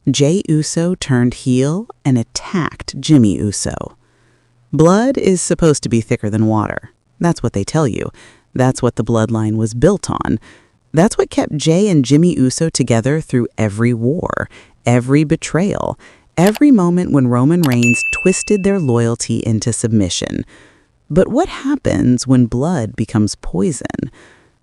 Jey Uso turned heel and attacked Jimmy Uso. Blood is supposed to be thicker than water. That's what they tell you. That's what the bloodline was built on. That's what kept Jey and Jimmy Uso together through every war, every betrayal, every moment when Roman Reigns twisted their loyalty into submission. But what happens when blood becomes poison?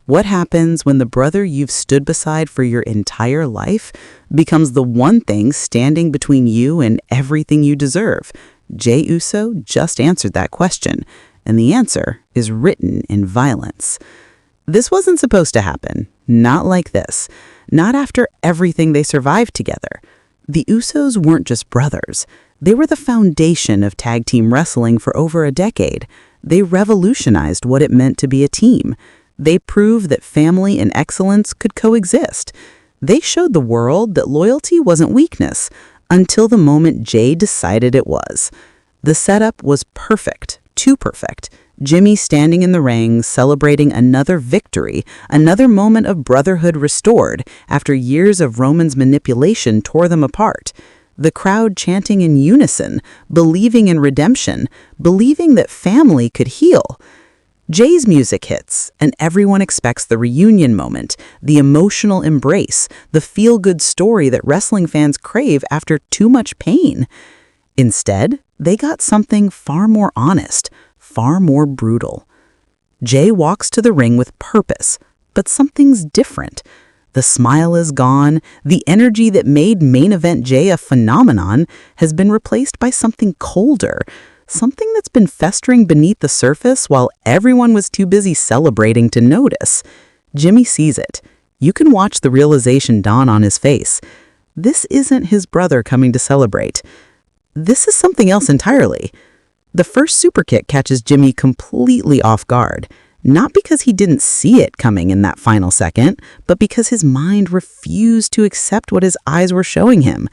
What happens when the brother you've stood beside for your entire life becomes the one thing standing between you and everything you deserve? Jey Uso just answered that question, and the answer is written in violence. This wasn't supposed to happen. Not like this. Not after everything they survived together. The Usos weren't just brothers. They were the foundation of tag team wrestling for over a decade. They revolutionized what it meant to be a team. They proved that family and excellence could coexist. They showed the world that loyalty wasn't weakness, until the moment Jey decided it was. The setup was perfect, too perfect. Jimmy standing in the ring, celebrating another victory, another moment of brotherhood restored after years of Roman's manipulation tore them apart. The crowd chanting in unison, believing in redemption, believing that family could heal. Jey's music hits, and everyone expects the reunion moment, the emotional embrace, the feel-good story that wrestling fans crave after too much pain. Instead, they got something far more honest, far more brutal. Jey walks to the ring with purpose, but something's different. The smile is gone. The energy that made main event Jey a phenomenon has been replaced by something colder, something that's been festering beneath the surface while everyone was too busy celebrating to notice. Jimmy sees it. You can watch the realization dawn on his face. This isn't his brother coming to celebrate. This is something else entirely. The first superkick catches Jimmy completely off guard, not because he didn't see it coming in that final second, but because his mind refused to accept what his eyes were showing him.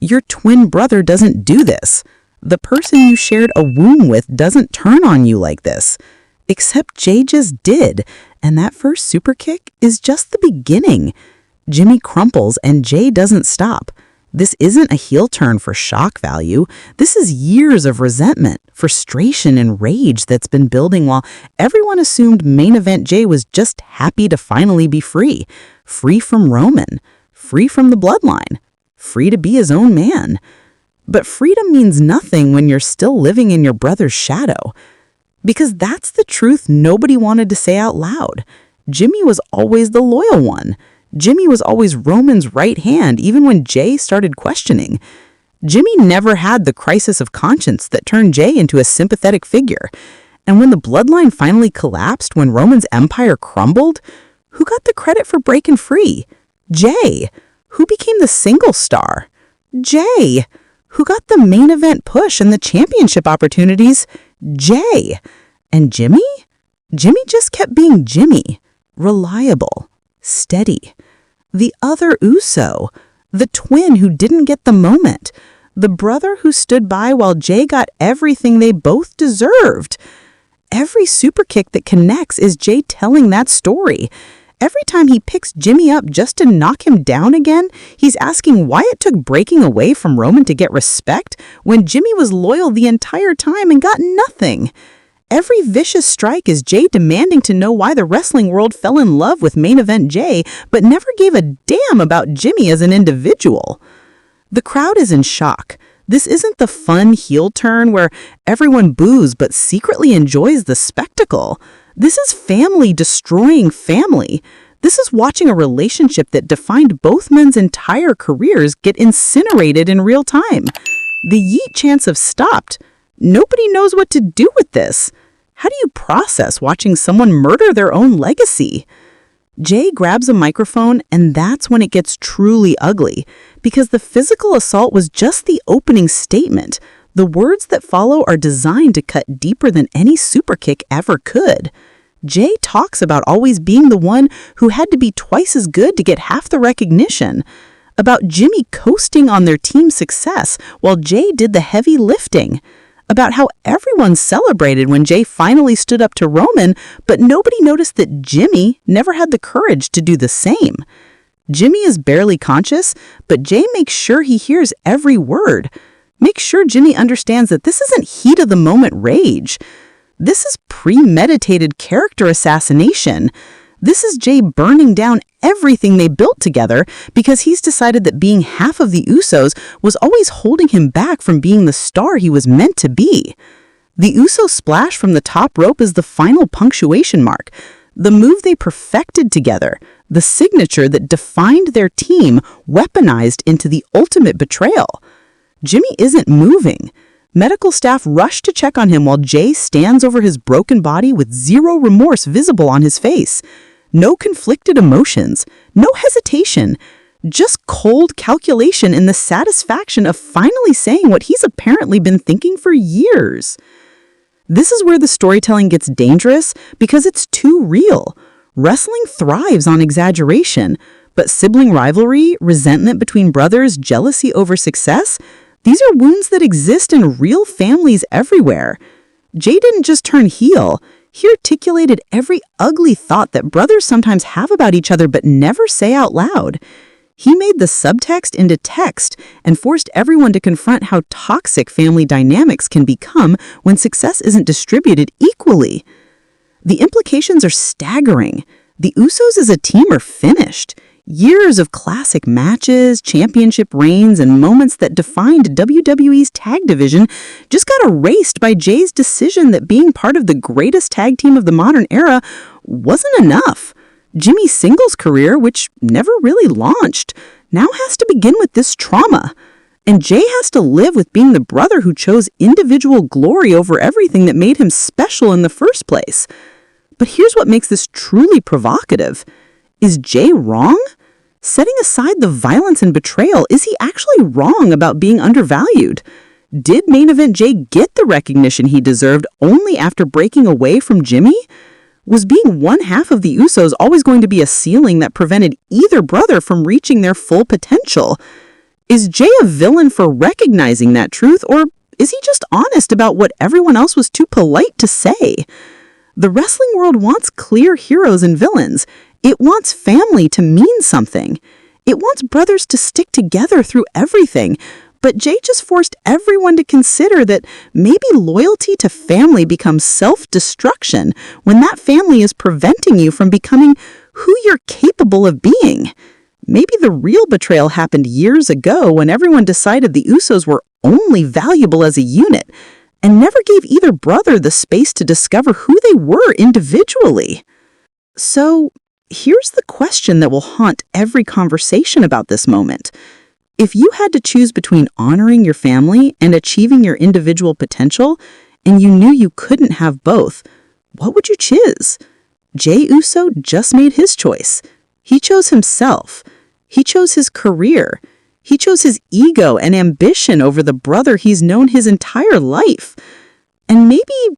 Your twin brother doesn't do this. The person you shared a womb with doesn't turn on you like this. Except Jey just did, and that first superkick is just the beginning. Jimmy crumples and Jey doesn't stop. This isn't a heel turn for shock value. This is years of resentment, frustration, and rage that's been building while everyone assumed main event Jey was just happy to finally be free. Free from Roman. Free from the bloodline. Free to be his own man. But freedom means nothing when you're still living in your brother's shadow. Because that's the truth nobody wanted to say out loud. Jimmy was always the loyal one. Jimmy was always Roman's right hand, even when Jey started questioning. Jimmy never had the crisis of conscience that turned Jey into a sympathetic figure. And when the bloodline finally collapsed, when Roman's empire crumbled, who got the credit for breaking free? Jey. Who became the single star? Jey. Who got the main event push and the championship opportunities? Jey. And Jimmy? Jimmy just kept being Jimmy. Reliable. Steady. The other Uso. The twin who didn't get the moment. The brother who stood by while Jey got everything they both deserved. Every superkick that connects is Jey telling that story. Every time he picks Jimmy up just to knock him down again, he's asking why it took breaking away from Roman to get respect when Jimmy was loyal the entire time and got nothing. Every vicious strike is Jey demanding to know why the wrestling world fell in love with main event Jey, but never gave a damn about Jimmy as an individual. The crowd is in shock. This isn't the fun heel turn where everyone boos but secretly enjoys the spectacle. This is family destroying family. This is watching a relationship that defined both men's entire careers get incinerated in real time. The yeet chants have stopped. Nobody knows what to do with this. How do you process watching someone murder their own legacy? Jey grabs a microphone, and that's when it gets truly ugly, because the physical assault was just the opening statement. The words that follow are designed to cut deeper than any superkick ever could. Jey talks about always being the one who had to be twice as good to get half the recognition. About Jimmy coasting on their team's success while Jey did the heavy lifting. About how everyone celebrated when Jey finally stood up to Roman, but nobody noticed that Jimmy never had the courage to do the same. Jimmy is barely conscious, but Jey makes sure he hears every word. Make sure Jimmy understands that this isn't heat-of-the-moment rage. This is premeditated character assassination. This is Jey burning down everything they built together because he's decided that being half of the Usos was always holding him back from being the star he was meant to be. The Uso splash from the top rope is the final punctuation mark, the move they perfected together, the signature that defined their team weaponized into the ultimate betrayal. Jimmy isn't moving. Medical staff rush to check on him while Jey stands over his broken body with zero remorse visible on his face. No conflicted emotions, no hesitation, just cold calculation in the satisfaction of finally saying what he's apparently been thinking for years. This is where the storytelling gets dangerous because it's too real. Wrestling thrives on exaggeration, but sibling rivalry, resentment between brothers, jealousy over success, these are wounds that exist in real families everywhere. Jey didn't just turn heel. He articulated every ugly thought that brothers sometimes have about each other but never say out loud. He made the subtext into text and forced everyone to confront how toxic family dynamics can become when success isn't distributed equally. The implications are staggering. The Usos as a team are finished. Years of classic matches, championship reigns, and moments that defined WWE's tag division just got erased by Jey's decision that being part of the greatest tag team of the modern era wasn't enough. Jimmy's singles career, which never really launched, now has to begin with this trauma. And Jey has to live with being the brother who chose individual glory over everything that made him special in the first place. But here's what makes this truly provocative. Is Jey wrong? Setting aside the violence and betrayal, is he actually wrong about being undervalued? Did main event Jey get the recognition he deserved only after breaking away from Jimmy? Was being one half of the Usos always going to be a ceiling that prevented either brother from reaching their full potential? Is Jey a villain for recognizing that truth, or is he just honest about what everyone else was too polite to say? The wrestling world wants clear heroes and villains. It wants family to mean something. It wants brothers to stick together through everything. But Jey just forced everyone to consider that maybe loyalty to family becomes self-destruction when that family is preventing you from becoming who you're capable of being. Maybe the real betrayal happened years ago when everyone decided the Usos were only valuable as a unit and never gave either brother the space to discover who they were individually. So, here's the question that will haunt every conversation about this moment. If you had to choose between honoring your family and achieving your individual potential, and you knew you couldn't have both, what would you choose? Jey Uso just made his choice. He chose himself. He chose his career. He chose his ego and ambition over the brother he's known his entire life. And maybe,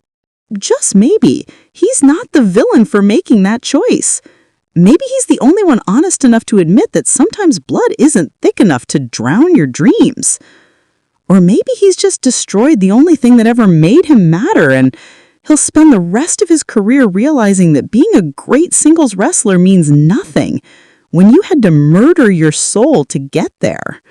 just maybe, he's not the villain for making that choice. Maybe he's the only one honest enough to admit that sometimes blood isn't thick enough to drown your dreams. Or maybe he's just destroyed the only thing that ever made him matter, and he'll spend the rest of his career realizing that being a great singles wrestler means nothing when you had to murder your soul to get there.